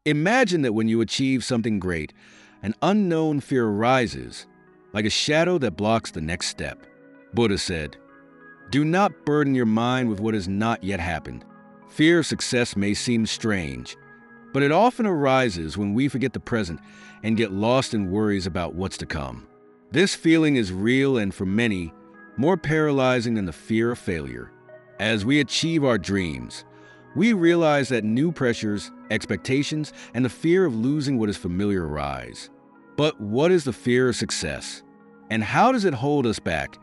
Imagine that when you achieve something great, an unknown fear arises, like a shadow that blocks the next step. Buddha said, "Do not burden your mind with what has not yet happened." Fear of success may seem strange, but it often arises when we forget the present and get lost in worries about what's to come. This feeling is real and, for many, more paralyzing than the fear of failure. As we achieve our dreams, we realize that new pressures, expectations, and the fear of losing what is familiar arise. But what is the fear of success? And how does it hold us back,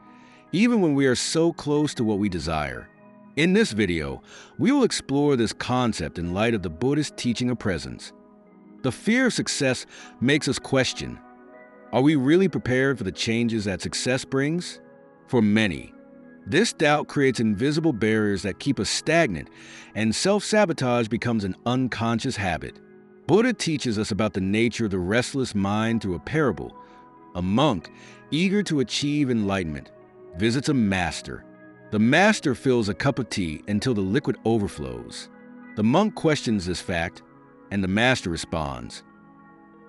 even when we are so close to what we desire? In this video, we will explore this concept in light of the Buddhist teaching of presence. The fear of success makes us question, are we really prepared for the changes that success brings? For many, this doubt creates invisible barriers that keep us stagnant, and self-sabotage becomes an unconscious habit. Buddha teaches us about the nature of the restless mind through a parable. A monk, eager to achieve enlightenment, visits a master. The master fills a cup of tea until the liquid overflows. The monk questions this fact, and the master responds,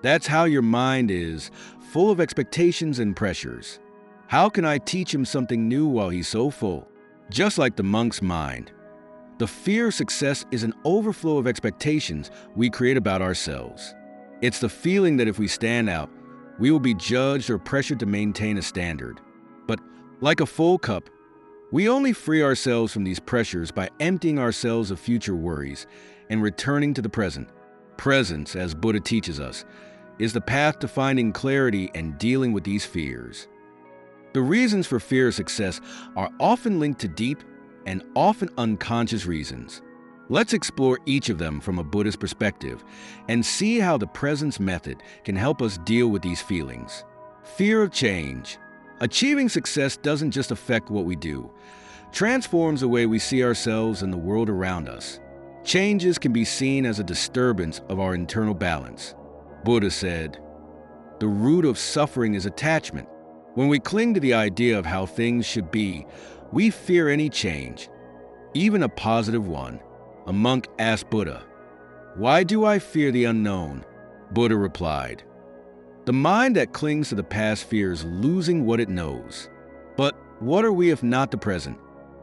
"That's how your mind is, full of expectations and pressures. How can I teach him something new while he's so full?" Just like the monk's mind, the fear of success is an overflow of expectations we create about ourselves. It's the feeling that if we stand out, we will be judged or pressured to maintain a standard. But like a full cup, we only free ourselves from these pressures by emptying ourselves of future worries and returning to the present. Presence, as Buddha teaches us, is the path to finding clarity and dealing with these fears. The reasons for fear of success are often linked to deep and often unconscious reasons. Let's explore each of them from a Buddhist perspective and see how the presence method can help us deal with these feelings. Fear of change. Achieving success doesn't just affect what we do, it transforms the way we see ourselves and the world around us. Changes can be seen as a disturbance of our internal balance. Buddha said, "The root of suffering is attachment." When we cling to the idea of how things should be, we fear any change, even a positive one. A monk asked Buddha, "Why do I fear the unknown?" Buddha replied, "The mind that clings to the past fears losing what it knows. But what are we if not the present?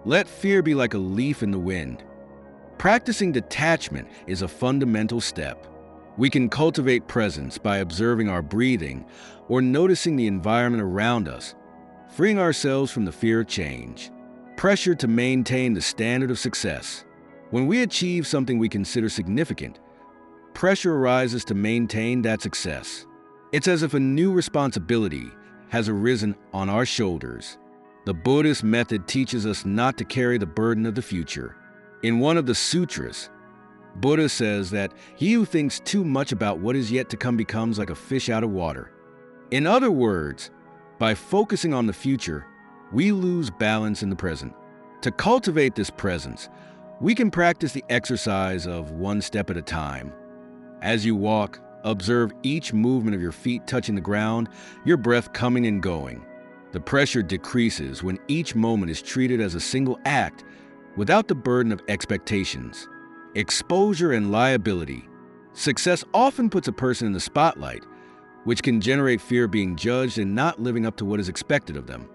Let fear be like a leaf in the wind." Practicing detachment is a fundamental step. We can cultivate presence by observing our breathing or noticing the environment around us, freeing ourselves from the fear of change. Pressure to maintain the standard of success. When we achieve something we consider significant, pressure arises to maintain that success. It's as if a new responsibility has arisen on our shoulders. The Buddhist method teaches us not to carry the burden of the future. In one of the sutras, Buddha says that he who thinks too much about what is yet to come becomes like a fish out of water. In other words, by focusing on the future, we lose balance in the present. To cultivate this presence, we can practice the exercise of one step at a time. As you walk, observe each movement of your feet touching the ground, your breath coming and going. The pressure decreases when each moment is treated as a single act without the burden of expectations. Exposure and liability. Success often puts a person in the spotlight, which can generate fear of being judged and not living up to what is expected of them.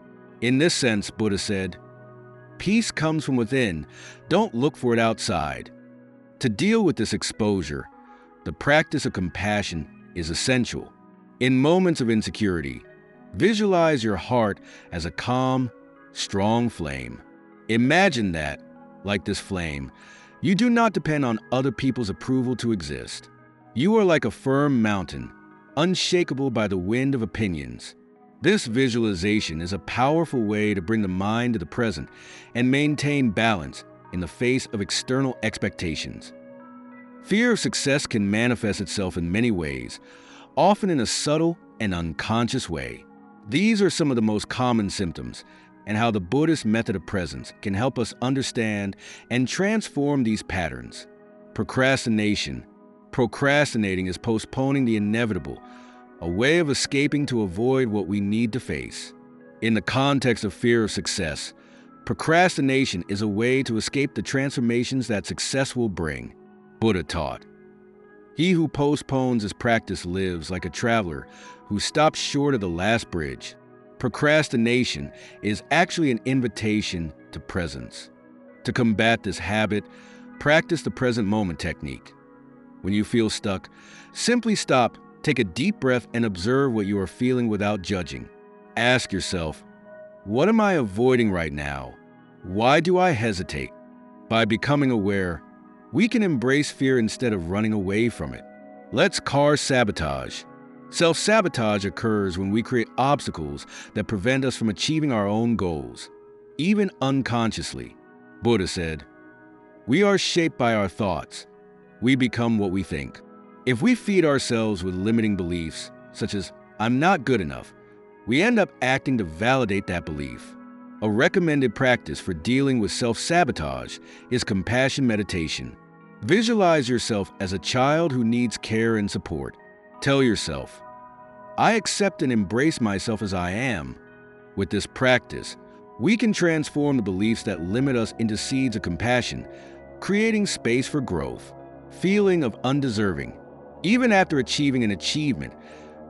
In this sense, Buddha said, "Peace comes from within, don't look for it outside." To deal with this exposure, the practice of compassion is essential. In moments of insecurity, visualize your heart as a calm, strong flame. Imagine that, like this flame, you do not depend on other people's approval to exist. You are like a firm mountain, unshakable by the wind of opinions. This visualization is a powerful way to bring the mind to the present and maintain balance in the face of external expectations. Fear of success can manifest itself in many ways, often in a subtle and unconscious way. These are some of the most common symptoms, and how the Buddhist method of presence can help us understand and transform these patterns. Procrastination. Procrastinating is postponing the inevitable, a way of escaping to avoid what we need to face. In the context of fear of success, procrastination is a way to escape the transformations that success will bring. Buddha taught, He who postpones his practice lives like a traveler who stops short of the last bridge. Procrastination is actually an invitation to presence. To combat this habit, practice the present moment technique. When you feel stuck, simply stop, take a deep breath, and observe what you are feeling without judging. Ask yourself, what am I avoiding right now? Why do I hesitate? By becoming aware, we can embrace fear instead of running away from it. Let's sabotage. Self-sabotage occurs when we create obstacles that prevent us from achieving our own goals, even unconsciously. Buddha said, "We are shaped by our thoughts. We become what we think." If we feed ourselves with limiting beliefs, such as, "I'm not good enough," we end up acting to validate that belief. A recommended practice for dealing with self-sabotage is compassion meditation. Visualize yourself as a child who needs care and support. Tell yourself, "I accept and embrace myself as I am." With this practice, we can transform the beliefs that limit us into seeds of compassion, creating space for growth. Feeling of undeserving. Even after achieving an achievement,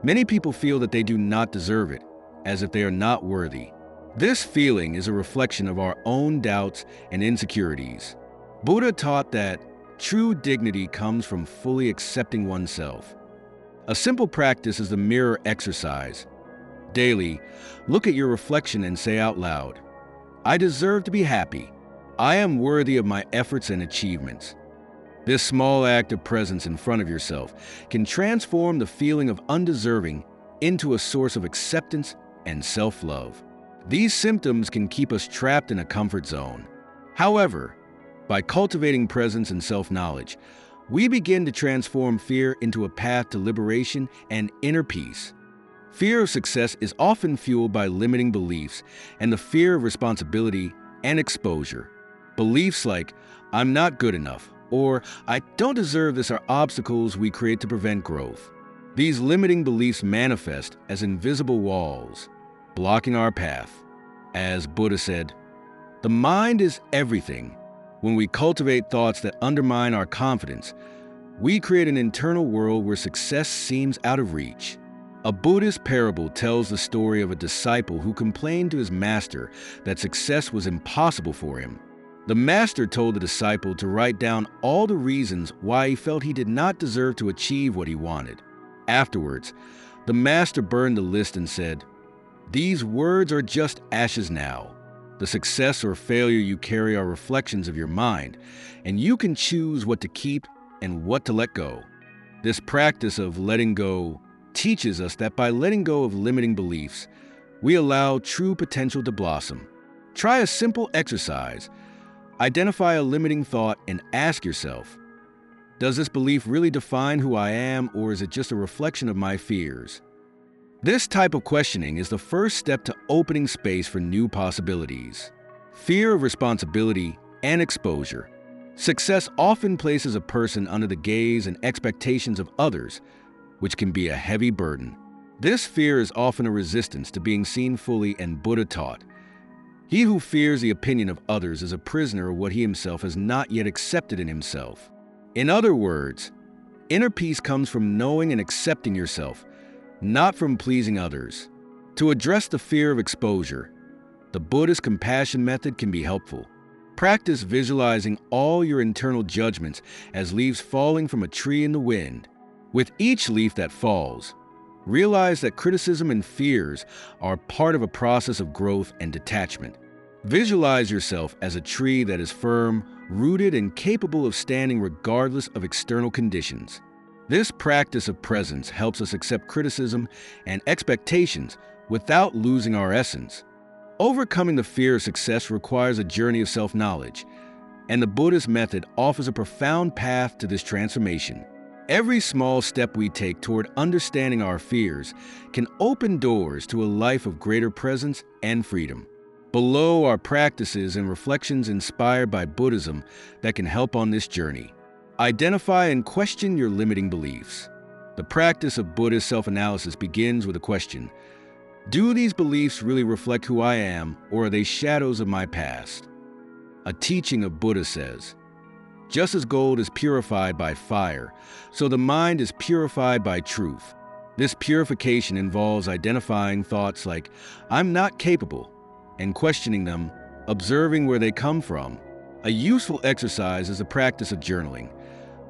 many people feel that they do not deserve it, as if they are not worthy. This feeling is a reflection of our own doubts and insecurities. Buddha taught that true dignity comes from fully accepting oneself. A simple practice is the mirror exercise. Daily, look at your reflection and say out loud, "I deserve to be happy. I am worthy of my efforts and achievements." This small act of presence in front of yourself can transform the feeling of undeserving into a source of acceptance and self-love. These symptoms can keep us trapped in a comfort zone. However, by cultivating presence and self-knowledge, we begin to transform fear into a path to liberation and inner peace. Fear of success is often fueled by limiting beliefs and the fear of responsibility and exposure. Beliefs like, "I'm not good enough," or "I don't deserve this" are obstacles we create to prevent growth. These limiting beliefs manifest as invisible walls, blocking our path. As Buddha said, "The mind is everything." When we cultivate thoughts that undermine our confidence, we create an internal world where success seems out of reach. A Buddhist parable tells the story of a disciple who complained to his master that success was impossible for him. The master told the disciple to write down all the reasons why he felt he did not deserve to achieve what he wanted. Afterwards, the master burned the list and said, "These words are just ashes now. The success or failure you carry are reflections of your mind, and you can choose what to keep and what to let go." This practice of letting go teaches us that by letting go of limiting beliefs, we allow true potential to blossom. Try a simple exercise. Identify a limiting thought and ask yourself, does this belief really define who I am, or is it just a reflection of my fears? This type of questioning is the first step to opening space for new possibilities. Fear of responsibility and exposure. Success often places a person under the gaze and expectations of others, which can be a heavy burden. This fear is often a resistance to being seen fully, and Buddha taught, "He who fears the opinion of others is a prisoner of what he himself has not yet accepted in himself." In other words, inner peace comes from knowing and accepting yourself, not from pleasing others. To address the fear of exposure, the Buddhist compassion method can be helpful. Practice visualizing all your internal judgments as leaves falling from a tree in the wind. With each leaf that falls, realize that criticism and fears are part of a process of growth and detachment. Visualize yourself as a tree that is firm, rooted, and capable of standing regardless of external conditions. This practice of presence helps us accept criticism and expectations without losing our essence. Overcoming the fear of success requires a journey of self-knowledge, and the Buddhist method offers a profound path to this transformation. Every small step we take toward understanding our fears can open doors to a life of greater presence and freedom. Below are practices and reflections inspired by Buddhism that can help on this journey. Identify and question your limiting beliefs. The practice of Buddhist self-analysis begins with a question: do these beliefs really reflect who I am, or are they shadows of my past? A teaching of Buddha says, Just as gold is purified by fire, so the mind is purified by truth. This purification involves identifying thoughts like, "I'm not capable," and questioning them, observing where they come from. A useful exercise is the practice of journaling.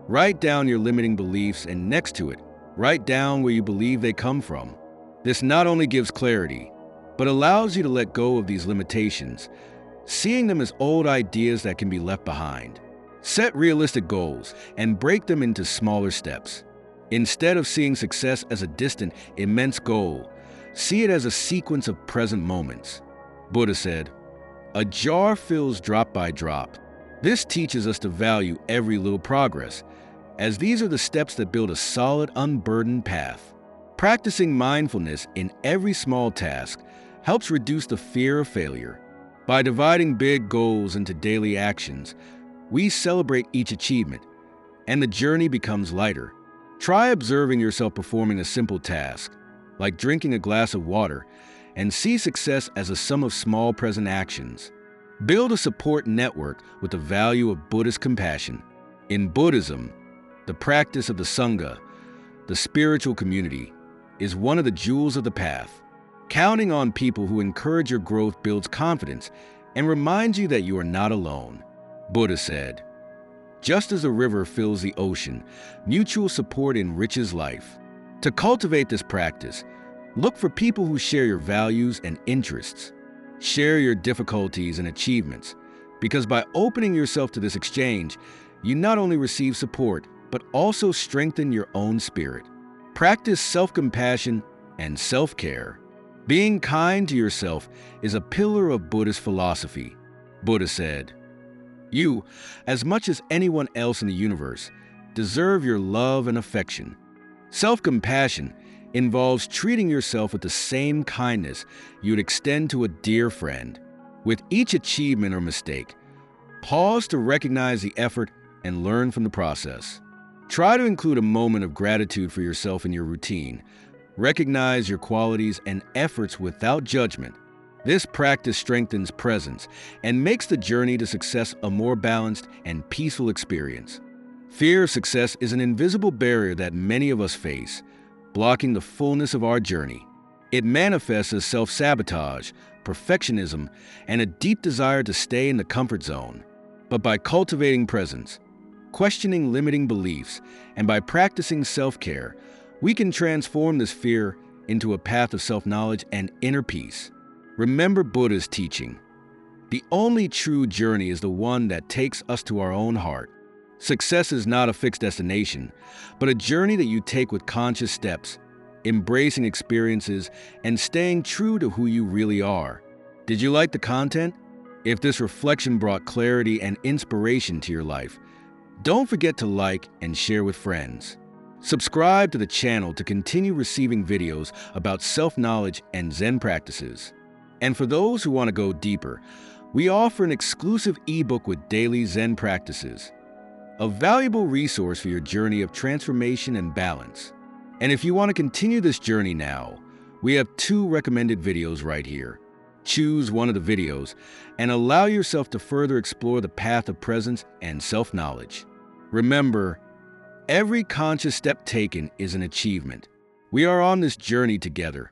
Write down your limiting beliefs and next to it, write down where you believe they come from. This not only gives clarity, but allows you to let go of these limitations, seeing them as old ideas that can be left behind. Set realistic goals and break them into smaller steps. Instead of seeing success as a distant, immense goal, see it as a sequence of present moments. Buddha said, "A jar fills drop by drop." This teaches us to value every little progress, as these are the steps that build a solid, unburdened path. Practicing mindfulness in every small task helps reduce the fear of failure. By dividing big goals into daily actions, we celebrate each achievement, and the journey becomes lighter. Try observing yourself performing a simple task, like drinking a glass of water, and see success as a sum of small present actions. Build a support network with the value of Buddhist compassion. In Buddhism, the practice of the Sangha, the spiritual community, is one of the jewels of the path. Counting on people who encourage your growth builds confidence and reminds you that you are not alone. Buddha said, "Just as a river fills the ocean, mutual support enriches life." To cultivate this practice, look for people who share your values and interests. Share your difficulties and achievements, because by opening yourself to this exchange, you not only receive support, but also strengthen your own spirit. Practice self-compassion and self-care. Being kind to yourself is a pillar of Buddhist philosophy. Buddha said, "You, as much as anyone else in the universe, deserve your love and affection." Self-compassion involves treating yourself with the same kindness you'd extend to a dear friend. With each achievement or mistake, pause to recognize the effort and learn from the process. Try to include a moment of gratitude for yourself in your routine. Recognize your qualities and efforts without judgment. This practice strengthens presence and makes the journey to success a more balanced and peaceful experience. Fear of success is an invisible barrier that many of us face, blocking the fullness of our journey. It manifests as self-sabotage, perfectionism, and a deep desire to stay in the comfort zone. But by cultivating presence, questioning limiting beliefs, and by practicing self-care, we can transform this fear into a path of self-knowledge and inner peace. Remember Buddha's teaching. The only true journey is the one that takes us to our own heart. Success is not a fixed destination, but a journey that you take with conscious steps, embracing experiences and staying true to who you really are. Did you like the content? If this reflection brought clarity and inspiration to your life, don't forget to like and share with friends. Subscribe to the channel to continue receiving videos about self-knowledge and Zen practices. And for those who want to go deeper, we offer an exclusive ebook with daily Zen practices, a valuable resource for your journey of transformation and balance. And if you want to continue this journey now, we have 2 recommended videos right here. Choose one of the videos and allow yourself to further explore the path of presence and self-knowledge. Remember, every conscious step taken is an achievement. We are on this journey together,